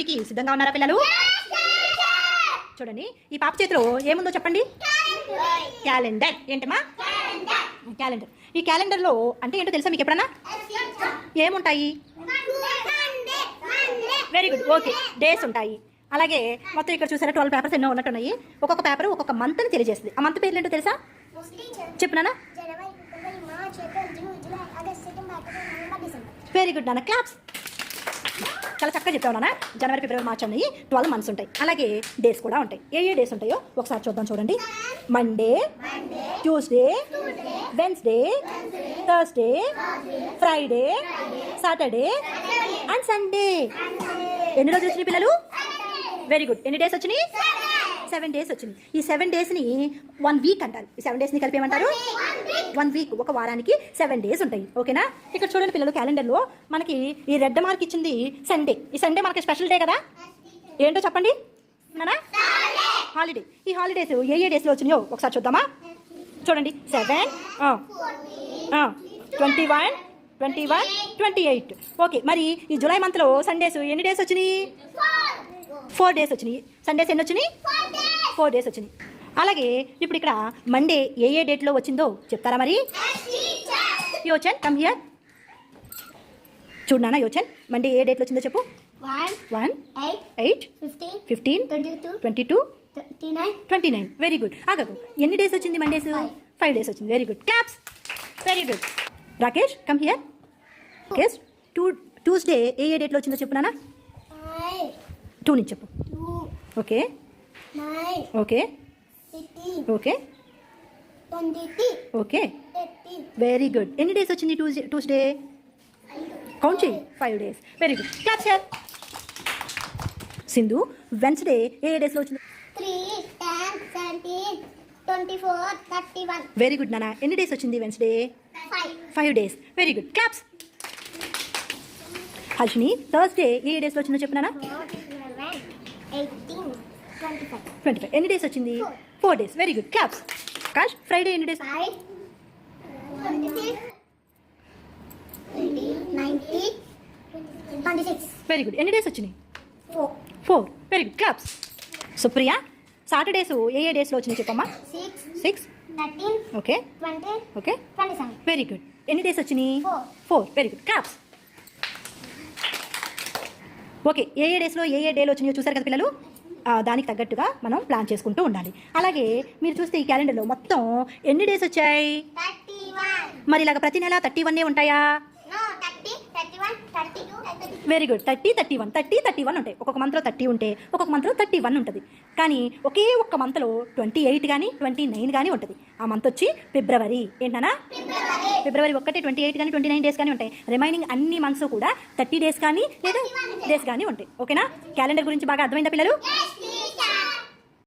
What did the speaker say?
చేయడానికి సిద్ధంగా ఉన్నారా పిల్లలు? చూడండి, ఈ పాప చేతిలో ఏముందో చెప్పండి. క్యాలెండర్. ఏంటమ్మా? క్యాలెండర్. ఈ క్యాలెండర్లో అంటే ఏంటో తెలుసా మీకు ఎప్పుడన్నా? ఏముంటాయి? Very good. ఓకే, డేస్ ఉంటాయి. అలాగే మొత్తం ఇక్కడ చూసారా 12 పేపర్స్ ఎన్నో ఉన్నట్టున్నాయి. ఒక్కొక్క పేపర్ ఒక్కొక్క మంత్ని తెలియజేస్తుంది. ఆ మంత్ పేర్లు ఏంటో తెలుసా? చెప్పునా? వెరీ గుడ్ నాన్న, క్లాప్స్. చాలా చక్కగా చెప్తావు నాన్న. జనవరి, ఫిబ్రవరి, మార్చ్ అన్నీ 12 మంత్స్ ఉంటాయి. అలాగే డేస్ కూడా ఉంటాయి. ఏ డేస్ ఉంటాయో ఒకసారి చూద్దాం. చూడండి, Monday, Tuesday, Wednesday, Thursday, Friday, Saturday and Sunday. ఎన్ని రోజులు వచ్చినాయి పిల్లలు? Very good. ఎన్ని డేస్ వచ్చినాయి? 7 డేస్ వచ్చినాయి. ఈ 7 డేస్ని 1 వీక్ అంటారు. ఈ 7 డేస్ని కలిపి ఏమంటారు? 1 వీక్. ఒక వారానికి 7 డేస్ ఉంటాయి. ఓకేనా? ఇక్కడ చూడండి పిల్లలు, క్యాలెండర్లో మనకి ఈ రెడ్ మార్క్ ఇచ్చింది సండే. ఈ సండే మనకి స్పెషల్ డే కదా. ఏంటో చెప్పండి నానా? హాలిడే. ఈ హాలిడేస్ ఏ డేస్లో వచ్చినాయో ఒకసారి చూద్దామా? చూడండి, 7, 21, 28. ఓకే, మరి ఈ జూలై మంత్లో సండేస్ ఎన్ని డేస్ వచ్చినాయి? 4 డేస్ వచ్చినాయి. సండేస్ ఎన్ని వచ్చినాయి? 4 డేస్ వచ్చినాయి. అలాగే ఇప్పుడు ఇక్కడ మండే ఏ డేట్లో వచ్చిందో చెప్తారా మరి? యోచన్, కమ్ హియర్. చూడనా యోచన్, మండే ఏ డేట్లో వచ్చిందో చెప్పు. 1, 8, 15, 22, 29. Very good. ఆగదు, ఎన్ని డేస్ వచ్చింది మండేస్? 5 డేస్ వచ్చింది. Very good, claps. Very good. Rakesh, come here. Rakesh, Tuesday ఏ డేట్లో వచ్చిందో చెప్పు నాన్న. 2 నుంచి చెప్పు. Okay, okay, okay, okay. Very good. ఎన్ని డేస్ వచ్చింది ట్యూస్డే? కౌంట్ చేయి. 5 days. Very good, clap sir. Sindhu, Wednesday ఏ డేస్లో వచ్చింది? 3, 10, 17, 24, 31. వెరీ గుడ్ నాన్న. ఎన్ని డేస్ వచ్చింది Wednesday? 5 days. Very good, claps. Harshini, Thursday ఏ డేస్లో వచ్చిందో చెప్పు నాన్న. 18, 25. ఎన్ని డేస్ వచ్చింది? 4 days. Very good, claps. Akash, Friday ఎన్ని డేస్? 5, 26, 90, 26. Very good. ఎన్ని డేస్ వచ్చినాయి? 4. Very good, claps. Supriya, Saturdays ఏ డేస్లో వచ్చినాయి చెప్పమ్మా. 6, 13, ఓకే, 20, ఓకే. 27. Very good. ఎన్ని డేస్ వచ్చినాయి? 4. Very good, claps. ఓకే, ఏ డేస్లో ఏ డేలో వచ్చినాయో చూసారు కదా పిల్లలు. దానికి తగ్గట్టుగా మనం ప్లాన్ చేసుకుంటూ ఉండాలి. అలాగే మీరు చూస్తే ఈ క్యాలెండర్లో మొత్తం ఎన్ని డేస్ వచ్చాయి? 31. మరి ఇలాగ ప్రతి నెల 31 ఉంటాయా? No, 30, 31, 32, 33. Very good. 30, 31 ఉంటాయి. ఒక్కొక్క మంత్లో 30 ఉంటే ఒక్కొక్క మంత్లో 31 ఉంటుంది. కానీ ఒకే ఒక్క మంత్లో 28 కానీ 29 కానీ ఉంటుంది. ఆ మంత్ వచ్చి ఫిబ్రవరి. ఏంటన్నా? ఫిబ్రవరి 1 28 కానీ 29 డేస్ కానీ ఉంటాయి. రిమైనింగ్ అన్ని మంత్స్ కూడా 30 డేస్ కానీ లేదా డేస్ కానీ ఉంటాయి. ఓకేనా? క్యాలెండర్ గురించి బాగా అర్థమైందా పిల్లలు?